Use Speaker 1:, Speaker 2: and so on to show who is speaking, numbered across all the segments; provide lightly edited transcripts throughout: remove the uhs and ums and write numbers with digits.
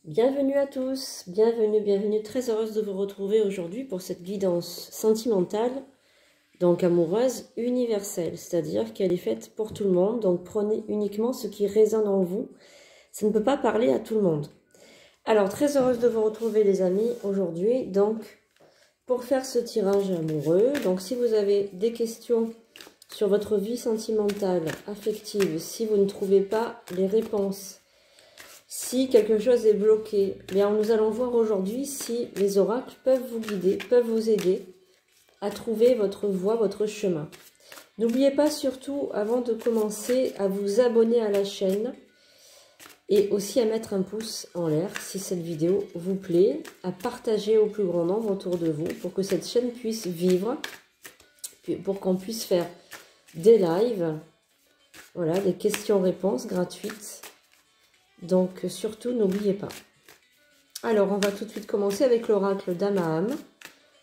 Speaker 1: Bienvenue à tous, bienvenue, très heureuse de vous retrouver aujourd'hui pour cette guidance sentimentale, donc amoureuse, universelle, c'est-à-dire qu'elle est faite pour tout le monde, donc prenez uniquement ce qui résonne en vous, ça ne peut pas parler à tout le monde. Alors, très heureuse de vous retrouver les amis aujourd'hui, donc pour faire ce tirage amoureux, donc si vous avez des questions sur votre vie sentimentale, affective, si vous ne trouvez pas les réponses, si quelque chose est bloqué, bien nous allons voir aujourd'hui si les oracles peuvent vous guider, peuvent vous aider à trouver votre voie, votre chemin. N'oubliez pas surtout, avant de commencer, à vous abonner à la chaîne et aussi à mettre un pouce en l'air si cette vidéo vous plaît, à partager au plus grand nombre autour de vous pour que cette chaîne puisse vivre, pour qu'on puisse faire des lives, voilà, des questions-réponses gratuites. Donc, surtout, n'oubliez pas. Alors, on va tout de suite commencer avec l'oracle d'Amaham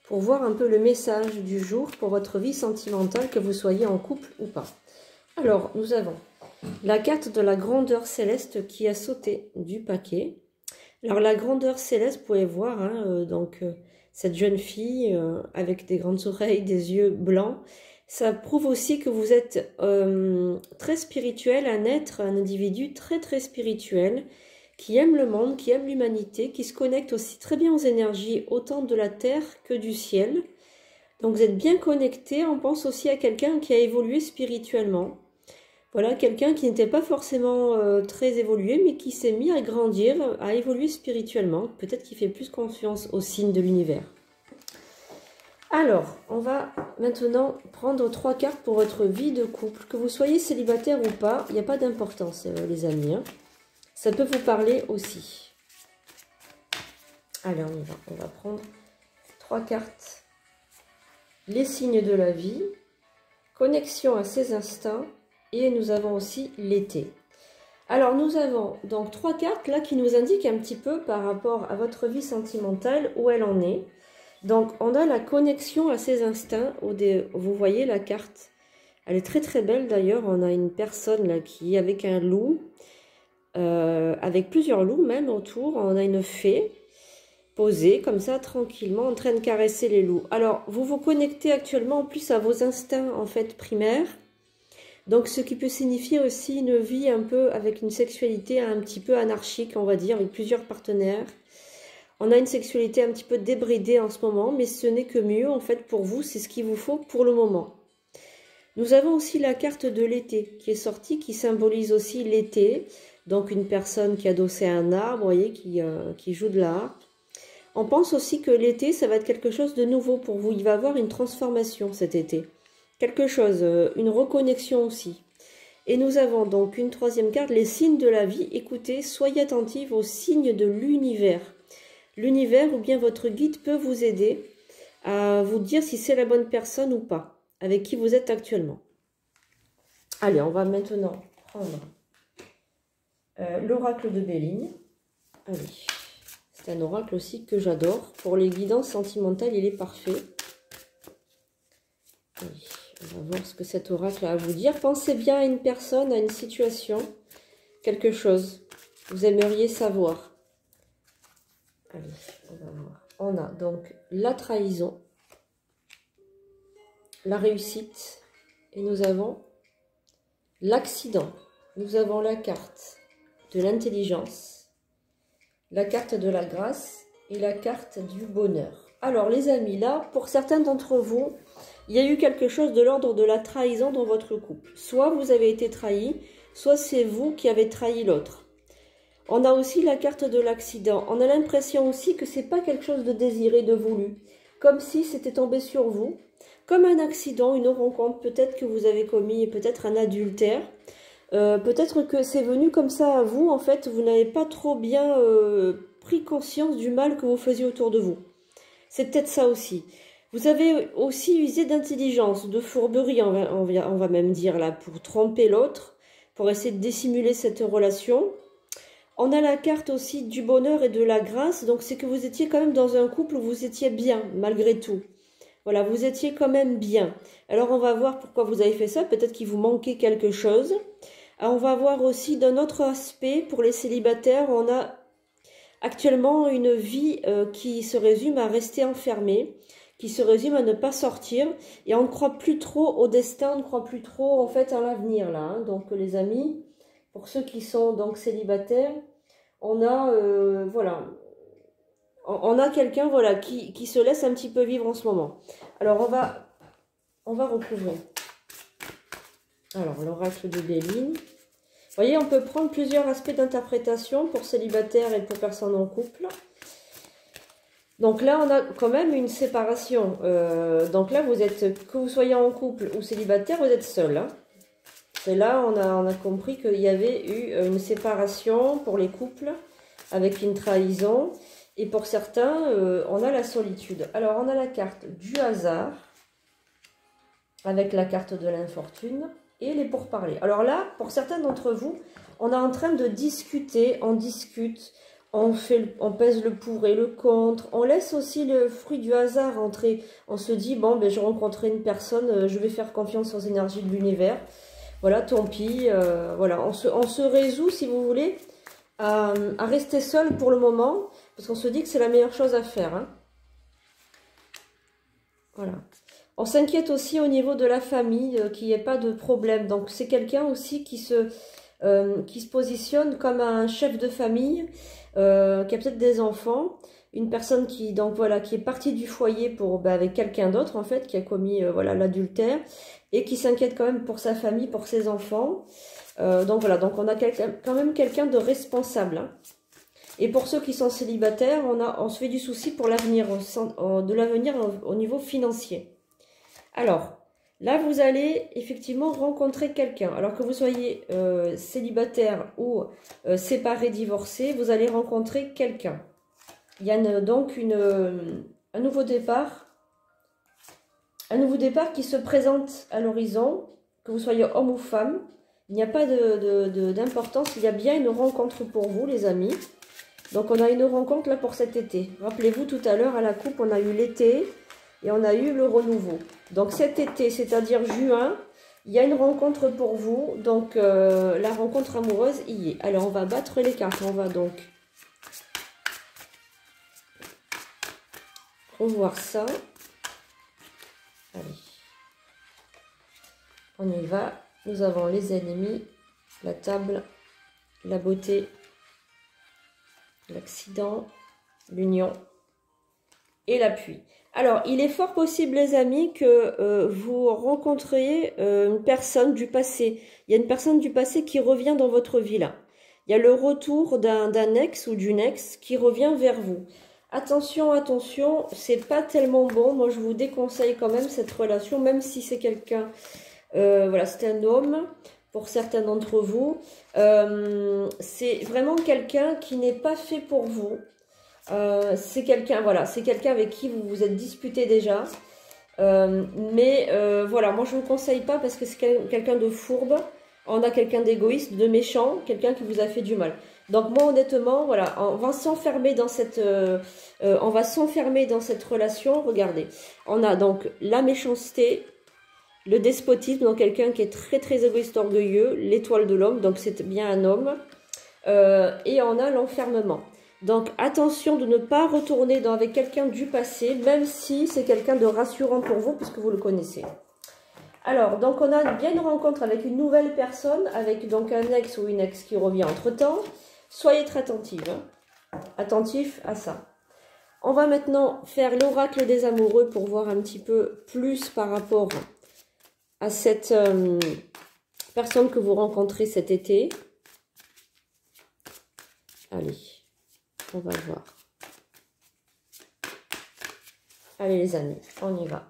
Speaker 1: pour voir un peu le message du jour pour votre vie sentimentale, que vous soyez en couple ou pas. Alors, nous avons la carte de la grandeur céleste qui a sauté du paquet. Alors, la grandeur céleste, vous pouvez voir, hein, cette jeune fille avec des grandes oreilles, des yeux blancs. Ça prouve aussi que vous êtes très spirituel, un être, un individu très spirituel, qui aime le monde, qui aime l'humanité, qui se connecte aussi très bien aux énergies, autant de la terre que du ciel. Donc vous êtes bien connecté. On pense aussi à quelqu'un qui a évolué spirituellement. Voilà, quelqu'un qui n'était pas forcément très évolué, mais qui s'est mis à grandir, à évoluer spirituellement. Peut-être qu'il fait plus confiance aux signes de l'univers. Alors, on va maintenant prendre 3 cartes pour votre vie de couple. Que vous soyez célibataire ou pas, il n'y a pas d'importance, les amis. Hein. Ça peut vous parler aussi. Allez, on y va. On va prendre 3 cartes. Les signes de la vie, connexion à ses instincts, et nous avons aussi l'été. Alors, nous avons donc 3 cartes là qui nous indiquent un petit peu par rapport à votre vie sentimentale, où elle en est. Donc, on a la connexion à ses instincts. Vous voyez la carte. Elle est très belle d'ailleurs. On a une personne là qui est avec un loup, avec plusieurs loups même autour. On a une fée posée comme ça tranquillement en train de caresser les loups. Alors, vous vous connectez actuellement en plus à vos instincts en fait primaires. Donc, ce qui peut signifier aussi une vie un peu avec une sexualité un petit peu anarchique, on va dire, avec plusieurs partenaires. On a une sexualité un petit peu débridée en ce moment, mais ce n'est que mieux en fait pour vous, c'est ce qu'il vous faut pour le moment. Nous avons aussi la carte de l'été qui est sortie, qui symbolise aussi l'été. Donc une personne qui est adossée à un arbre, vous voyez, qui joue de la harpe. On pense aussi que l'été, ça va être quelque chose de nouveau pour vous. Il va y avoir une transformation cet été. Quelque chose, une reconnexion aussi. Et nous avons donc une 3e carte, les signes de la vie. Écoutez, soyez attentifs aux signes de l'univers. L'univers ou bien votre guide peut vous aider à vous dire si c'est la bonne personne ou pas, avec qui vous êtes actuellement. Allez, on va maintenant prendre l'oracle de Béline. Allez, c'est un oracle aussi que j'adore. Pour les guidances sentimentales, il est parfait. Allez, on va voir ce que cet oracle a à vous dire. Pensez bien à une personne, à une situation, quelque chose que vous aimeriez savoir. Allez, on va voir. On a donc la trahison, la réussite, et nous avons l'accident. Nous avons la carte de l'intelligence, la carte de la grâce et la carte du bonheur. Alors les amis, là, pour certains d'entre vous, il y a eu quelque chose de l'ordre de la trahison dans votre couple. Soit vous avez été trahi, soit c'est vous qui avez trahi l'autre. On a aussi la carte de l'accident. On a l'impression aussi que c'est pas quelque chose de désiré, de voulu. Comme si c'était tombé sur vous. Comme un accident, une rencontre. Peut-être que vous avez commis peut-être un adultère. Peut-être que c'est venu comme ça à vous. En fait, vous n'avez pas trop bien pris conscience du mal que vous faisiez autour de vous. C'est peut-être ça aussi. Vous avez aussi usé d'intelligence, de fourberie, on va même dire là, pour tromper l'autre, pour essayer de dissimuler cette relation. On a la carte aussi du bonheur et de la grâce, donc c'est que vous étiez quand même dans un couple où vous étiez bien, malgré tout. Voilà, vous étiez quand même bien. Alors on va voir pourquoi vous avez fait ça, peut-être qu'il vous manquait quelque chose. Alors, on va voir aussi d'un autre aspect, pour les célibataires, on a actuellement une vie qui se résume à rester enfermé, qui se résume à ne pas sortir, et on ne croit plus trop au destin, on ne croit plus trop en fait à l'avenir là. Hein. Donc les amis, pour ceux qui sont donc célibataires, on a voilà, on a quelqu'un voilà qui se laisse un petit peu vivre en ce moment. Alors on va recouvrir. Alors l'oracle de Béline. Vous voyez, on peut prendre plusieurs aspects d'interprétation pour célibataires et pour personnes en couple. Donc là, on a quand même une séparation. Donc là, vous êtes, que vous soyez en couple ou célibataire, vous êtes seul. Hein. Et là, on a compris qu'il y avait eu une séparation pour les couples avec une trahison. Et pour certains, on a la solitude. Alors, on a la carte du hasard avec la carte de l'infortune et les pourparlers. Alors là, pour certains d'entre vous, on est en train de discuter, on discute, on pèse le pour et le contre, on laisse aussi le fruit du hasard entrer. On se dit, bon, ben, je rencontrerai une personne, je vais faire confiance aux énergies de l'univers. Voilà, tant pis. Voilà, on se résout, si vous voulez, à rester seul pour le moment, parce qu'on se dit que c'est la meilleure chose à faire. Hein. Voilà. On s'inquiète aussi au niveau de la famille, qu'il n'y ait pas de problème. Donc, c'est quelqu'un aussi qui se positionne comme un chef de famille, qui a peut-être des enfants, une personne qui, donc, voilà, qui est partie du foyer pour, ben, avec quelqu'un d'autre, en fait, qui a commis voilà, l'adultère, et qui s'inquiète quand même pour sa famille, pour ses enfants. Donc, voilà, donc on a quand même quelqu'un de responsable. Hein. Et pour ceux qui sont célibataires, on se fait du souci pour l'avenir, de l'avenir au niveau financier. Alors, là, vous allez effectivement rencontrer quelqu'un. Alors que vous soyez célibataire ou séparé, divorcé, vous allez rencontrer quelqu'un. Il y a donc un nouveau départ. Un nouveau départ qui se présente à l'horizon, que vous soyez homme ou femme. Il n'y a pas d'importance, il y a bien une rencontre pour vous, les amis. Donc, on a une rencontre là pour cet été. Rappelez-vous, tout à l'heure, à la coupe, on a eu l'été. Et on a eu le renouveau. Donc cet été, c'est-à-dire juin, il y a une rencontre pour vous. Donc la rencontre amoureuse y est. Alors on va battre les cartes. On va donc revoir ça. Allez. On y va. Nous avons les ennemis, la table, la beauté, l'accident, l'union et l'appui. Alors, il est fort possible, les amis, que vous rencontriez une personne du passé. Il y a une personne du passé qui revient dans votre vie, là. Il y a le retour d'un ex ou d'une ex qui revient vers vous. Attention, attention, c'est pas tellement bon. Moi, je vous déconseille quand même cette relation, même si c'est quelqu'un... voilà, c'est un homme, pour certains d'entre vous. C'est vraiment quelqu'un qui n'est pas fait pour vous. C'est quelqu'un, voilà, c'est quelqu'un avec qui vous vous êtes disputé déjà. Mais voilà, moi je ne vous conseille pas parce que c'est quelqu'un de fourbe. On a quelqu'un d'égoïste, de méchant, quelqu'un qui vous a fait du mal. Donc moi honnêtement, voilà, on va s'enfermer dans cette relation. Regardez, on a donc la méchanceté, le despotisme, donc quelqu'un qui est très très égoïste, orgueilleux, l'étoile de l'homme, donc c'est bien un homme. Et on a l'enfermement. Donc, attention de ne pas retourner avec quelqu'un du passé, même si c'est quelqu'un de rassurant pour vous, puisque vous le connaissez. Alors, donc on a bien une rencontre avec une nouvelle personne, avec donc un ex ou une ex qui revient entre-temps. Soyez très attentifs, hein. Attentifs à ça. On va maintenant faire l'oracle des amoureux pour voir un petit peu plus par rapport à cette personne que vous rencontrez cet été. Allez. On va voir. Allez les amis, on y va.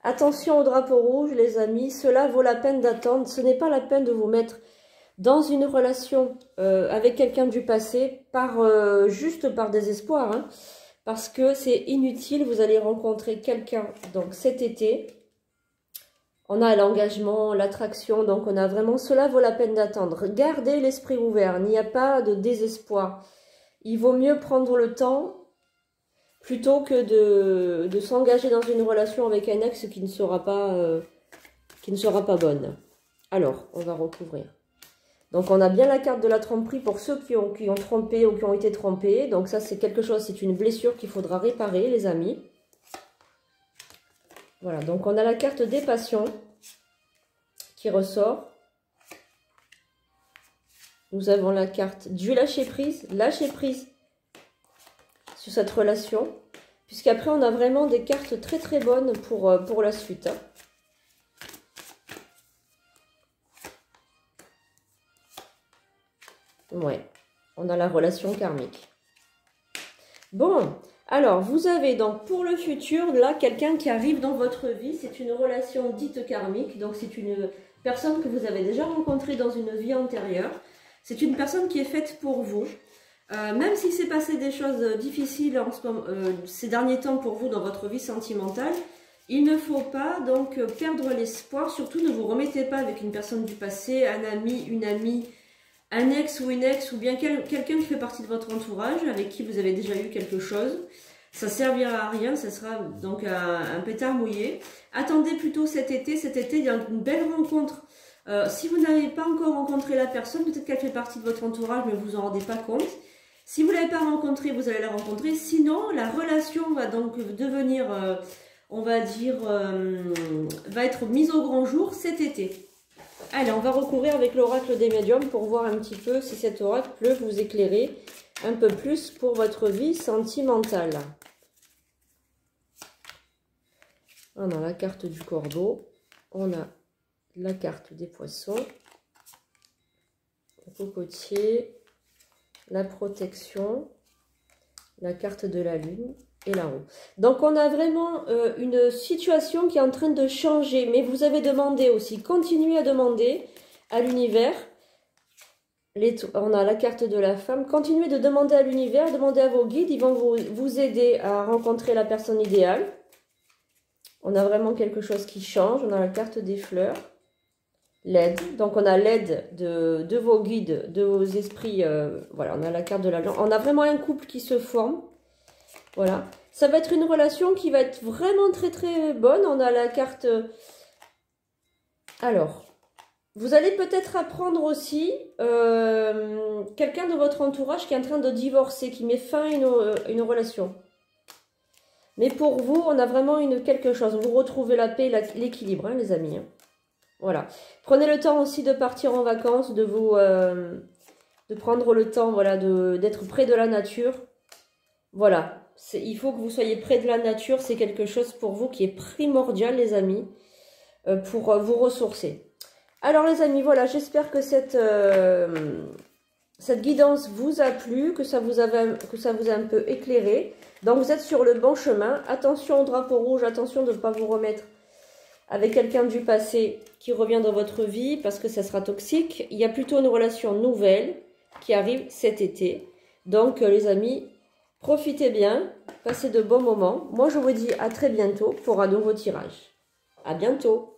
Speaker 1: Attention au drapeau rouge les amis, cela vaut la peine d'attendre. Ce n'est pas la peine de vous mettre dans une relation avec quelqu'un du passé juste par désespoir. Hein, parce que c'est inutile, vous allez rencontrer quelqu'un donc cet été. On a l'engagement, l'attraction, donc on a vraiment, cela vaut la peine d'attendre. Gardez l'esprit ouvert, il n'y a pas de désespoir. Il vaut mieux prendre le temps plutôt que de s'engager dans une relation avec un ex qui ne sera pas bonne. Alors, on va recouvrir. Donc, on a bien la carte de la tromperie pour ceux qui ont trompé ou qui ont été trompés. Donc, ça, c'est quelque chose, c'est une blessure qu'il faudra réparer, les amis. Voilà, donc on a la carte des passions qui ressort. Nous avons la carte du lâcher prise sur cette relation. Puisqu'après, on a vraiment des cartes très très bonnes pour la suite. Ouais, on a la relation karmique. Bon, alors vous avez donc pour le futur, là, quelqu'un qui arrive dans votre vie. C'est une relation dite karmique. Donc c'est une personne que vous avez déjà rencontrée dans une vie antérieure. C'est une personne qui est faite pour vous. Même s'il s'est passé des choses difficiles ces derniers temps pour vous dans votre vie sentimentale, il ne faut pas donc perdre l'espoir. Surtout ne vous remettez pas avec une personne du passé, un ami, une amie, un ex ou une ex, ou bien quelqu'un qui fait partie de votre entourage, avec qui vous avez déjà eu quelque chose. Ça servira à rien, ça sera donc un pétard mouillé. Attendez plutôt cet été. Cet été, il y a une belle rencontre. Si vous n'avez pas encore rencontré la personne, peut-être qu'elle fait partie de votre entourage, mais vous en rendez pas compte. Si vous ne l'avez pas rencontrée, vous allez la rencontrer. Sinon, la relation va donc devenir, on va dire, va être mise au grand jour cet été. Allez, on va recouvrir avec l'oracle des médiums pour voir un petit peu si cet oracle peut vous éclairer un peu plus pour votre vie sentimentale. On a la carte du corbeau, on a la carte des poissons, le cocotier, la protection, la carte de la lune et la roue. Donc on a vraiment une situation qui est en train de changer, mais vous avez demandé aussi, continuez à demander à l'univers. On a la carte de la femme, continuez de demander à l'univers, demandez à vos guides, ils vont vous aider à rencontrer la personne idéale. On a vraiment quelque chose qui change, on a la carte des fleurs. L'aide, donc on a l'aide de vos guides, de vos esprits, voilà, on a la carte de la lampe, on a vraiment un couple qui se forme, voilà, ça va être une relation qui va être vraiment très très bonne. On a la carte, alors, vous allez peut-être apprendre aussi quelqu'un de votre entourage qui est en train de divorcer, qui met fin à une relation. Mais pour vous, on a vraiment quelque chose, vous retrouvez la paix, l'équilibre, hein, les amis, hein. Voilà. Prenez le temps aussi de partir en vacances, de prendre le temps, voilà, d'être près de la nature. Voilà. Il faut que vous soyez près de la nature. C'est quelque chose pour vous qui est primordial, les amis, pour vous ressourcer. Alors, les amis, voilà, j'espère que cette guidance vous a plu, que ça vous a un peu éclairé. Donc, vous êtes sur le bon chemin. Attention au drapeau rouge, attention de ne pas vous remettre avec quelqu'un du passé qui revient dans votre vie parce que ça sera toxique. Il y a plutôt une relation nouvelle qui arrive cet été. Donc, les amis, profitez bien, passez de bons moments. Moi, je vous dis à très bientôt pour un nouveau tirage. À bientôt!